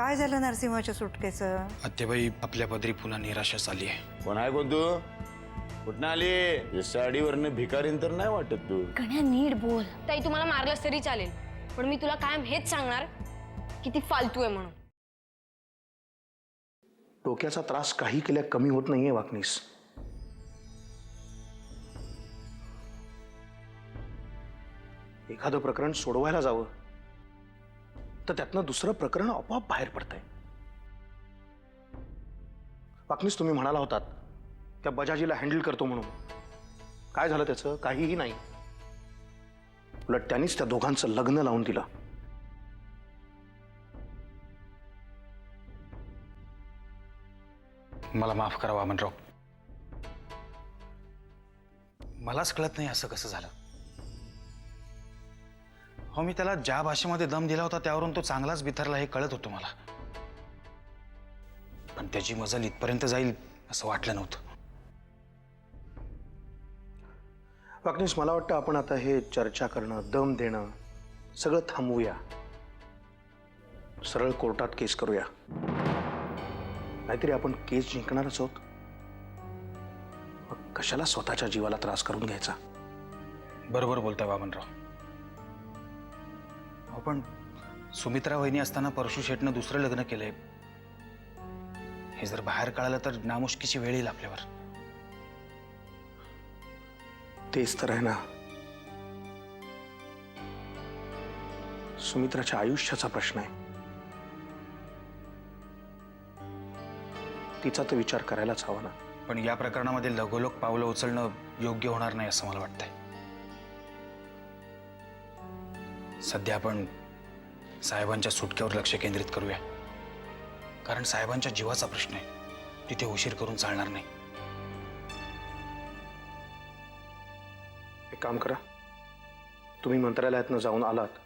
काय झालं नरसिंहाच्या सुटकेचं? आत्याबाई, आपल्या पदरी पुन्हा निराशाच आली आहे. कोण आहे कोण तू? कुठं आली? साडीवरनं भिकारीन तर नाही वाटत तू. गण्या नीट बोल. ताई तुम्हाला मारलंस तरी चालेल, पण मी तुला कायम हेच सांगणार की ती फालतू आहे म्हणून. डोक्याचा त्रास काही केल्या कमी होत नाहीये वाकनीस. एखादं प्रकरण सोडवायला जावं तर त्यातनं दुसरं प्रकरण आपोआप बाहेर पडतंय. वाकनीस, तुम्ही म्हणाला होतात त्या बजाजीला हँडल करतो म्हणून. काय झालं त्याचं? काहीही नाही. उलट त्यांनीच त्या दोघांचं लग्न लावून दिलं. मला माफ करा वामनराव. मलाच कळत नाही असं कसं झालं. हो, मी त्याला ज्या भाषेमध्ये दम दिला होता त्यावरून तो चांगलाच बिथरला हे कळत होतं मला, पण त्याची मजल इथपर्यंत जाईल असं वाटलं नव्हतं. वाकनीस, मला वाटतं आपण आता हे चर्चा करणं, दम देणं सगळं थांबवूया. सरळ कोर्टात केस करूया. नाहीतरी आपण केस जिंकणारच आहोत. मग कशाला स्वतःच्या जीवाला त्रास करून घ्यायचा? बरोबर बोलताय वामनराव. हो, पण सुमित्रा वहिनी असताना परशु शेठनं दुसरं लग्न केलंय. हे जर बाहेर कळालं तर नामुष्कीची वेळ येईल आपल्यावर. तेच तर आहे ना. सुमित्राच्या आयुष्याचा प्रश्न आहे. तिचा तर विचार करायलाच हवा ना. पण या प्रकरणामध्ये लगोलग पावलं उचलणं योग्य होणार नाही असं मला वाटतंय. सध्या आपण साहेबांच्या सुटकेवर लक्ष केंद्रित करूया, कारण साहेबांच्या जीवाचा प्रश्न आहे. तिथे उशीर करून चालणार नाही. एक काम करा, तुम्ही मंत्रालयातनं जाऊन आलात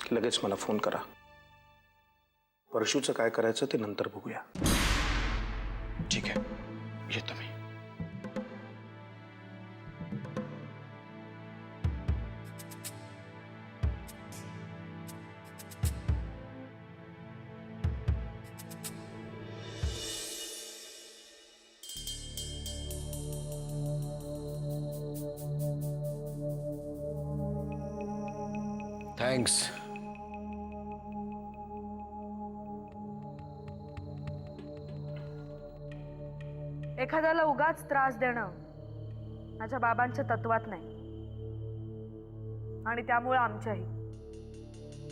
की लगेच मला फोन करा. परशूचं काय करायचं ते नंतर बघूया. ठीक आहे, येतो मी. थँक्स. एखाद्याला उगाच त्रास देणं माझ्या बाबांच्या तत्वात नाही, आणि त्यामुळे आमच्याही.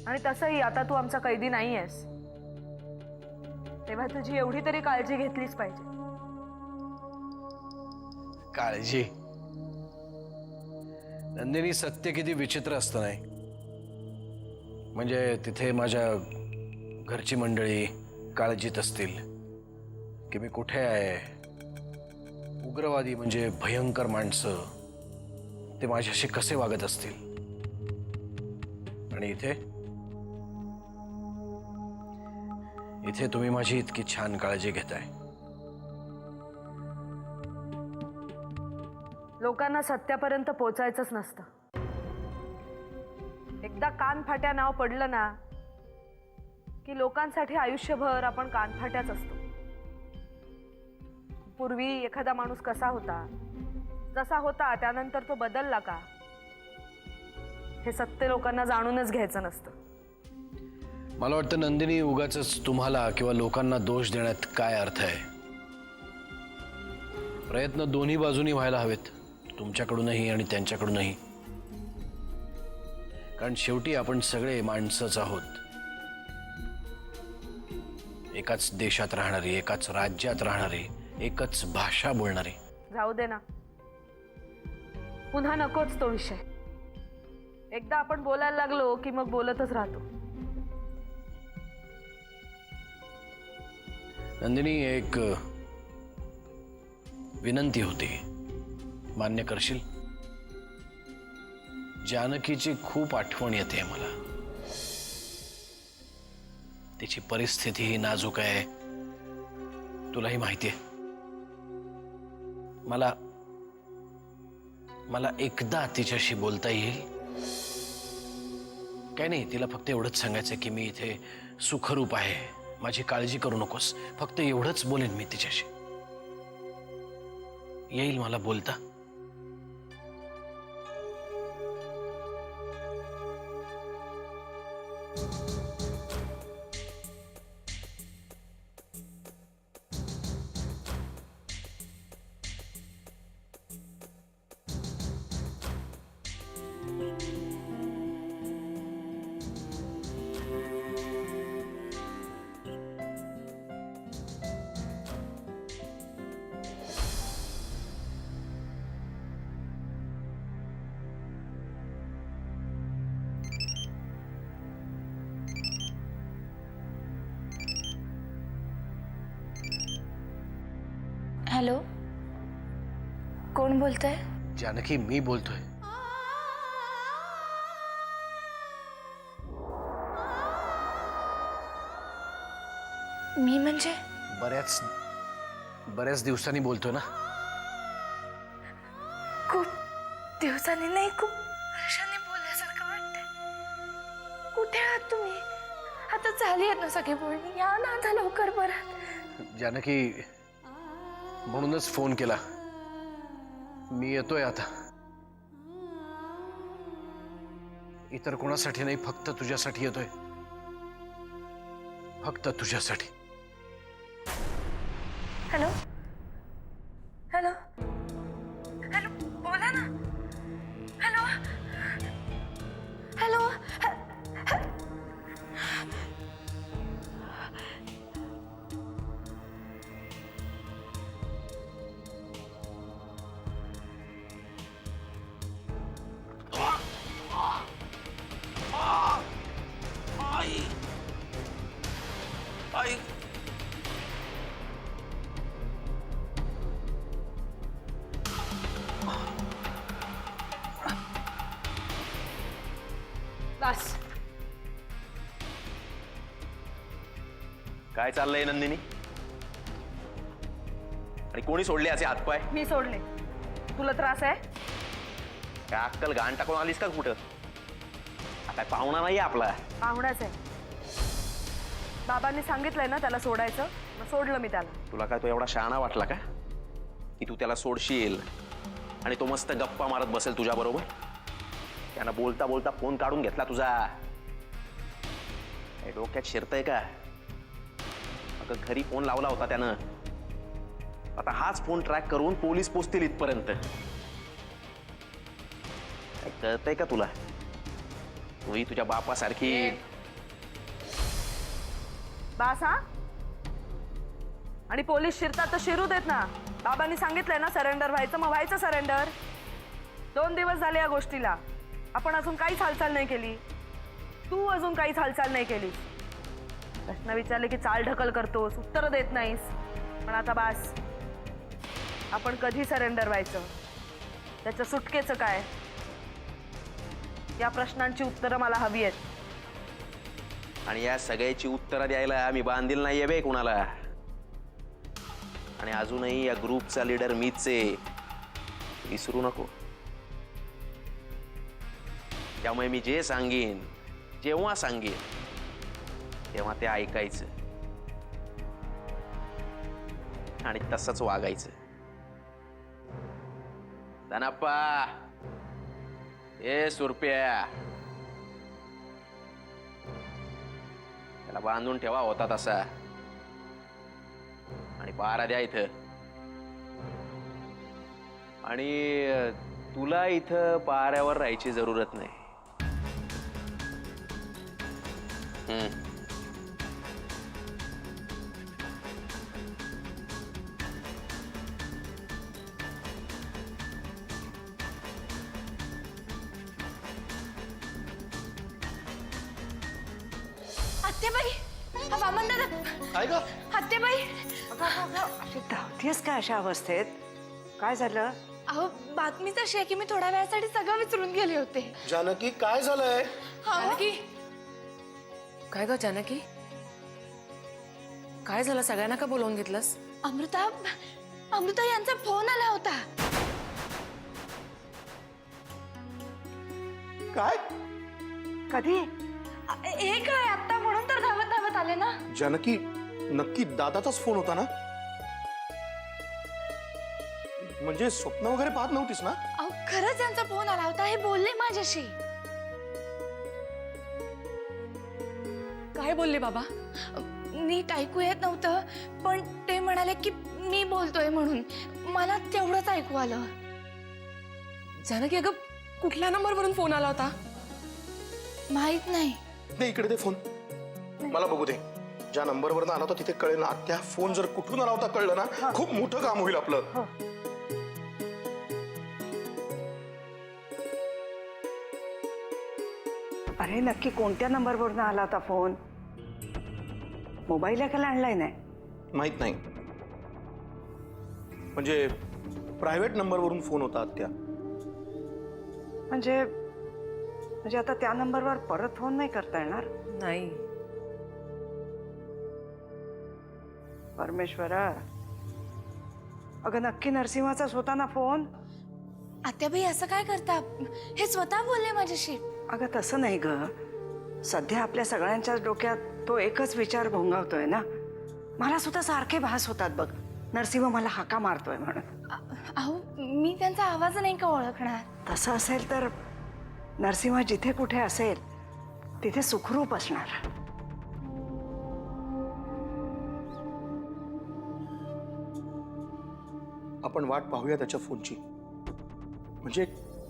आणि तसंही आता तू आमचा कैदी नाही आहेस, तेव्हा तुझी एवढी तरी काळजी घेतलीच पाहिजे. काळजी? नंदिनी, सत्य किती विचित्र असतं नाही. म्हणजे तिथे माझ्या घरची मंडळी काळजीत असतील की मी कुठे आहे. उग्रवादी म्हणजे भयंकर माणसं, ते माझ्याशी कसे वागत असतील. आणि इथे इथे तुम्ही माझी इतकी छान काळजी घेताय. लोकांना सत्यापर्यंत पोचायचंच नसतं. एकदा कानफाट्या नाव पडलं ना की लोकांसाठी आयुष्यभर आपण कानफाट्याच असतो. पूर्वी एखादा माणूस कसा होता, जसा होता त्यानंतर तो बदलला का, हे सत्य लोकांना जाणूनच घ्यायचं नसतं. मला वाटतं नंदिनी, उगाचच तुम्हाला किंवा लोकांना दोष देण्यात काय अर्थ आहे. प्रयत्न दोन्ही बाजूनी व्हायला हवेत, तुमच्याकडूनही आणि त्यांच्याकडूनही. कारण शेवटी आपण सगळे माणसंच आहोत. एकाच देशात राहणारी, एकाच राज्यात राहणारी, एकच भाषा बोलणारी. जाऊ दे ना, पुन्हा नकोच तो विषय. एकदा आपण बोलायला लागलो की मग बोलतच राहतो. नंदिनी, एक विनंती होती, मान्य करशील? जानकीची खूप आठवण येते मला. तिची परिस्थितीही नाजूक आहे, तुलाही माहिती आहे. मला मला एकदा तिच्याशी बोलता येईल? काय नाही, तिला फक्त एवढंच सांगायचं की मी इथे सुखरूप आहे, माझी काळजी करू नकोस. फक्त एवढंच बोलेन मी तिच्याशी. येईल मला बोलता. हॅलो, कोण बोलतंय? जानकी, मी बोलतोय. मी म्हणजे? बऱ्याच दिवसांनी बोलतोय ना. खूप दिवसांनी नाही, खूप वर्षांनी बोलल्यासारखं वाटतंय. कुठे आहात तुम्ही? आता झाली आहेत ना सगळी बोलणी. या ना आता लवकर परत. जानकी, म्हणूनच फोन केला. मी येतोय आता. इतर कोणासाठी नाही, फक्त तुझ्यासाठी येतोय. फक्त तुझ्यासाठी. हॅलो हॅलो हॅलो, बोला ना. Hello hello. बस. काय चाललंय नंदिनी? आणि कोणी सोडले असे हातपाय? मी सोडले. तुला त्रास आहे? काय अक्कल घाण टाकून आलीस का कुठं? आता पाहुणा नाही आपला. पाहुणाच आहे. बाबांनी सांगितलंय ना त्याला सोडायचं, मग सोडलं मी त्याला. तुला काय तो एवढा शहाणा वाटला का की तू त्याला सोडशील आणि तो मस्त गप्पा मारत बसेल तुझ्या बरोबर? त्यानं बोलता बोलता फोन काढून घेतला तुझा. काय डोक्यात शिरतंय का? अगं घरी फोन लावला होता त्यानं. आता हाच फोन ट्रॅक करून पोलीस पोचतील इथपर्यंत. काय कळतंय का तुला? तूही तुझ्या बापासारखी. बास हा. आणि पोलीस शिरतात तर शिरू देत ना. बाबांनी सांगितलंय ना सरेंडर व्हायचं, मग व्हायचं सरेंडर. 2 दिवस झाले या गोष्टीला. आपण अजून काहीच हालचाल नाही केली. तू अजून काहीच हालचाल नाही केली. प्रश्न विचारले की चाल ढकल करतोस, उत्तर देत नाहीस. पण आता बास. आपण कधी सरेंडर व्हायचं, त्याच्या सुटकेचं काय, या प्रश्नांची उत्तरं मला हवी आहेत. आणि या सगळ्याची उत्तरं द्यायला मी बांधील नाहीये बे कुणाला. आणि अजूनही या ग्रुपचा लीडर मीच आहे, विसरू नको. त्यामुळे मी जे सांगेन, जेव्हा सांगेन, तेव्हा ते ऐकायचं आणि तसंच वागायचं. धनाप्पा, ए सुरप्या, त्याला बांधून ठेवा होता तसा. आणि पारा द्या इथं. आणि तुला इथं पाऱ्यावर राहायची जरूरत नाही. आत्याबाई, हा वामन दादा. काय ग? आत्याबाई. अशी धावतीयस का अशा अवस्थेत? काय झालं? अहो, बातमीच अशी आहे की मी थोड्या वेळासाठी सगळं विसरून गेले होते. जानकी, काय झालंय? जानकी, काय ग जानकी? काय झालं? सगळ्यांना का बोलवून घेतलंस? अमृता यांचा फोन आला होता. काय? कधी? हे काय आत्ता, म्हणून तर धावत धावत आले. आले ना. जानकी, नक्की दादाचाच फोन होता ना? म्हणजे स्वप्न वगैरे पाहत नव्हतीस ना? अहो खरंच यांचा फोन आला होता. हे बोलले माझ्याशी. काय बोलले बाबा? नीट ऐकू येत नव्हतं, पण ते म्हणाले की मी बोलतोय म्हणून. मला तेवढंच ऐकू आलं. जानकी अगं कुठल्या नंबरवरून फोन आला होता? माहित नाही. दे इकडे, दे फोन मला बघू दे. ज्या नंबरवर आला होता तिथे कळेल ना. त्या फोन जर कुठून आला होता कळलं ना, खूप मोठं काम होईल आपलं. अरे नक्की कोणत्या नंबरवरून आला होता फोन? मोबाईल आहे का लँडलाईन आहे? माहित नाही. म्हणजे प्रायव्हेट नंबरवरून फोन होता आत्या. म्हणजे म्हणजे आता त्या नंबरवर परत फोन नाही करता येणार? नाही. परमेश्वरा, अगं नक्की नरसिंहाचाच होता ना फोन? आत्याबाई असं काय करता? हे स्वतः बोलले माझ्याशी. अगं तसं नाही ग. सध्या आपल्या सगळ्यांच्याच डोक्यात तो एकच विचार भोंगावतोय ना. मला सुद्धा सारखे भास होतात बघ, नरसिंह मला हाका मारतोय म्हणून. अहो मी त्यांचा आवाज नाही का ओळखणार? तसं असेल तर नरसिंह जिथे कुठे असेल तिथे सुखरूप असणार. आपण वाट पाहूया त्याच्या फोनची. म्हणजे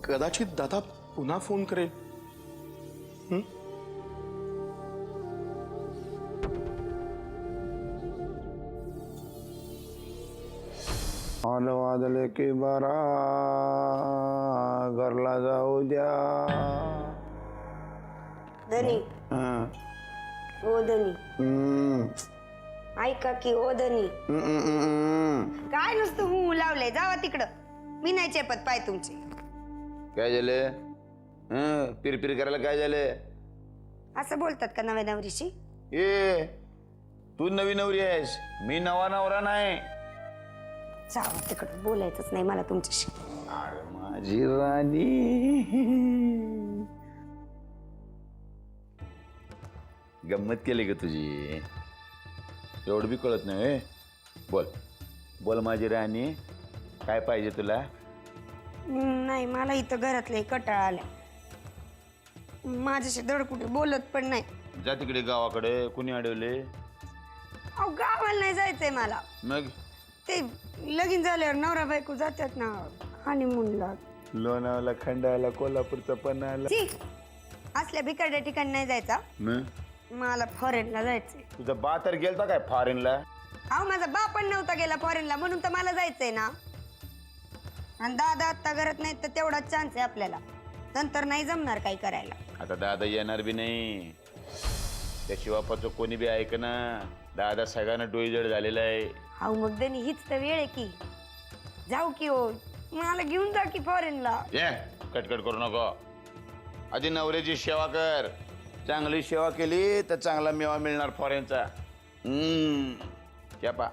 कदाचित दादा पुन्हा फोन करेल. आलं वादले की बरा घरला जाऊ द्या. धनी हं. ओ धनी हं. ऐका की ओ धनी हं. काय नुसतं हू लावलंय? जावा तिकडं. मी नाही चेपत पाय तुमचे. काय झाले? पिरपिर करायला काय झाले? असं बोलतात का नव्या नवरीशी? ये तू नवी नवरी आहेस, मी नवा नवरा नाही. जावा तिकडं. बोलायचंच नाही मला तुमच्याशी. अरे माझी राणी. गंमत केली का तुझी? एवढं बी कळत नाही होय? बोल बोल माझी राणी, काय पाहिजे तुला? नाही, मला इथं घरातलं कटाळा आलाय. माझ्याशी धड कुठे बोलत पण नाही. जा तिकडे गावाकडे. कुणी अडवले? अहो गावाला नाही जायचंय मला. मग ते लगीन झाल्यावर नवरा बायको जातात ना हनीमूनला. लोणावळा, खंडाळा, कोल्हापूरचा पन्हाळा. छी, असल्या भिकारड्या ठिकाणी नाही जायचा. मला फॉरेनला जायचंय. तुझा बा तर गेलता काय फॉरेनला? अहो माझा बाप पण नव्हता गेला फॉरेनला, म्हणून तर मला जायचंय ना. आणि दादा आता घरात नाही तर तेवढाच चान्स आहे आपल्याला. नंतर नाही जमणार काही करायला. आता दादा येणार बी नाही. त्या शिवापाचं कोणी बी ऐक ना. दादा सगळ्यांना डोईजड झालेला आहे. अहो मग दनी हीच तर वेळ आहे की. जाऊ की हो, मला घेऊन जा की फॉरेनला. ये कटकट करू नको. आधी नवऱ्याची सेवा कर. चांगली सेवा केली तर चांगला मेवा मिळणार फॉरेनचा. पा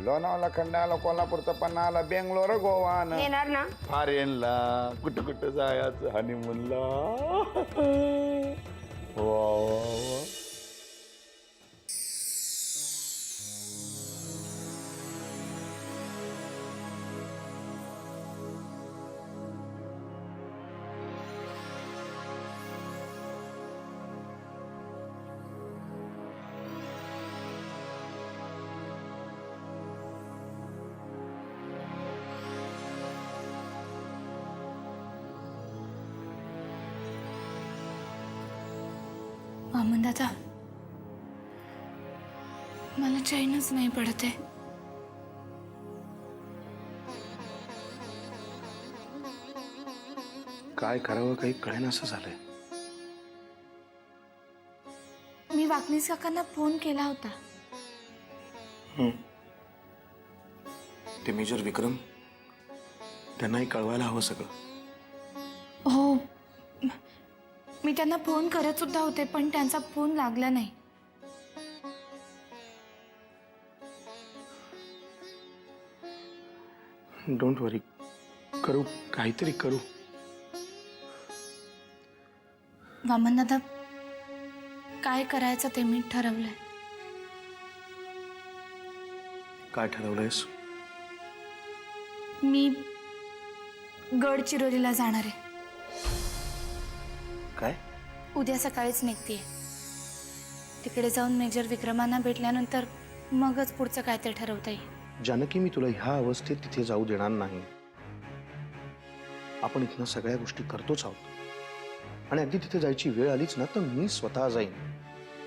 लोणावळा, खंडाळा, कोल्हापूरचा पन्हाळा, बेंगलोर, गोवा, येणार ना? फॉरेनला कुठं कुठं जायचं हनीमूनला. वा वा वा. मामन दादा, मला चैनच नाही पडते. काय करावं काही कळेनासं झालंय. मी वाकनीस काकांना फोन केला होता. ते मेजर विक्रम, त्यांनाही कळवायला हवं सगळं. हो, मी त्यांना फोन करत सुद्धा होते, पण त्यांचा फोन लागला नाही. डोंट वरी, करू काहीतरी करू. वामन दादा, काय करायचं ते मी ठरवलंय. काय ठरवलंयस? मी गडचिरोलीला जाणार आहे. काय? उद्या सकाळीच निघतेय. तिकडे जाऊन मेजर विक्रमांना भेटल्यानंतर मगच पुढचं काय ते ठरवता येईल. जानकी, मी तुला ह्या अवस्थेत तिथे जाऊ देणार नाही. आपण इथनं सगळ्या गोष्टी करतोच आहोत आणि अगदी तिथे जायची वेळ आलीच ना तर मी स्वतः जाईन,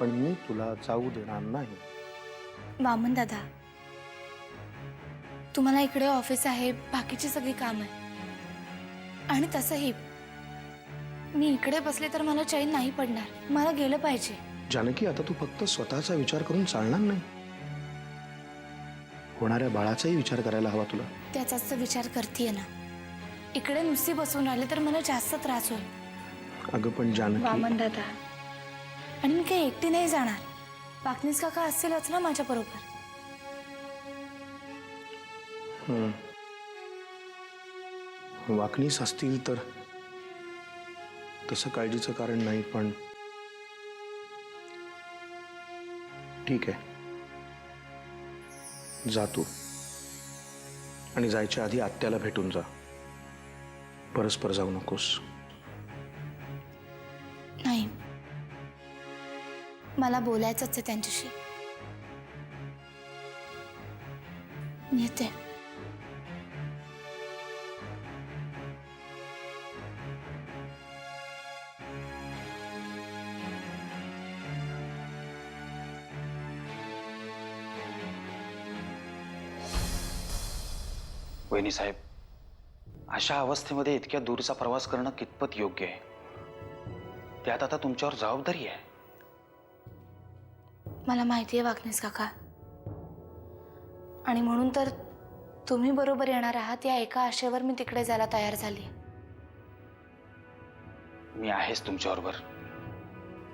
पण मी तुला जाऊ देणार नाही. वामन दादा, तुम्हाला इकडे ऑफिस आहे, बाकीची सगळी काम आहे, आणि तसंही मी इकडे बसले तर मला चैन नाही पडणार. मला गेलं पाहिजे. जानकी, आता तू फक्त स्वतःचा विचार करून चालणार नाही. होणाऱ्या बाळाचाही विचार करायला हवा तुला. त्याचाच तर विचार करतेय ना. इकडे नुसती बसून राहिले तर मला जास्त त्रास होईल. अगं पण जानकी, वामन दादा, आणि मी काही एकटी नाही जाणार. वाकनीस काका असतीलच ना माझ्या बरोबर. वाकनीस असतील तर तसं काळजीचं कारण नाही, पण ठीक आहे, जा तू. आणि जायच्या आधी आत्याला भेटून जा. परस्पर जाऊ नकोस. नाही, मला बोलायचंच आहे त्यांच्याशी. येते. वहिनी साहेब, अशा अवस्थेमध्ये इतक्या दूरचा प्रवास करणं कितपत योग्य आहे? त्यात आता तुमच्यावर जबाबदारी आहे. मला माहिती आहे वाकनीस काका, आणि म्हणून तर तुम्ही बरोबर येणार आहात या एका आशेवर मी तिकडे जायला तयार झाली. मी आहेच तुमच्याबरोबर,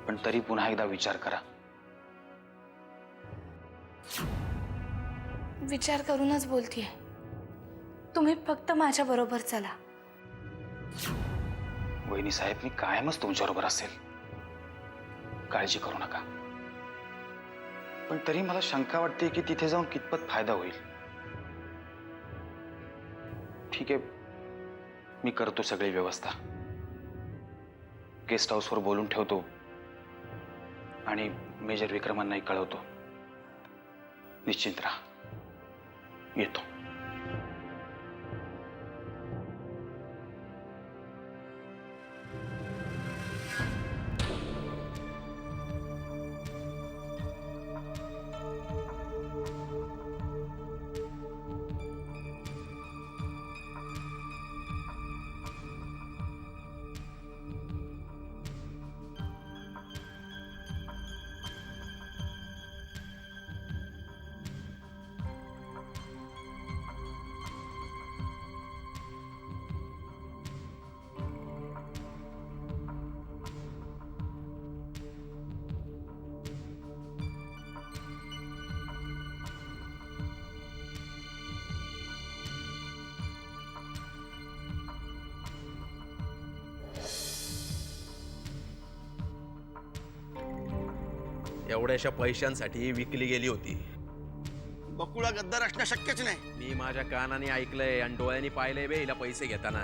पण तरी पुन्हा एकदा विचार करा. विचार करूनच बोलतीये. तुम्ही फक्त माझ्या बरोबर चला. वहिनी साहेब, मी कायमच तुमच्याबरोबर असेल, काळजी करू नका. पण तरी मला शंका वाटते की तिथे जाऊन कितपत फायदा होईल. ठीक आहे, मी करतो सगळी व्यवस्था. गेस्ट हाऊसवर बोलून ठेवतो आणि मेजर विक्रमांनाही कळवतो. निश्चिंत राहा, येतो. एवढ्याशा पैशांसाठी विकली गेली होती. बकुळा गद्दार असणं शक्यच नाही. मी माझ्या कानाने ऐकलंय आणि डोळ्यांनी पाहिलंय बे हिला पैसे घेताना.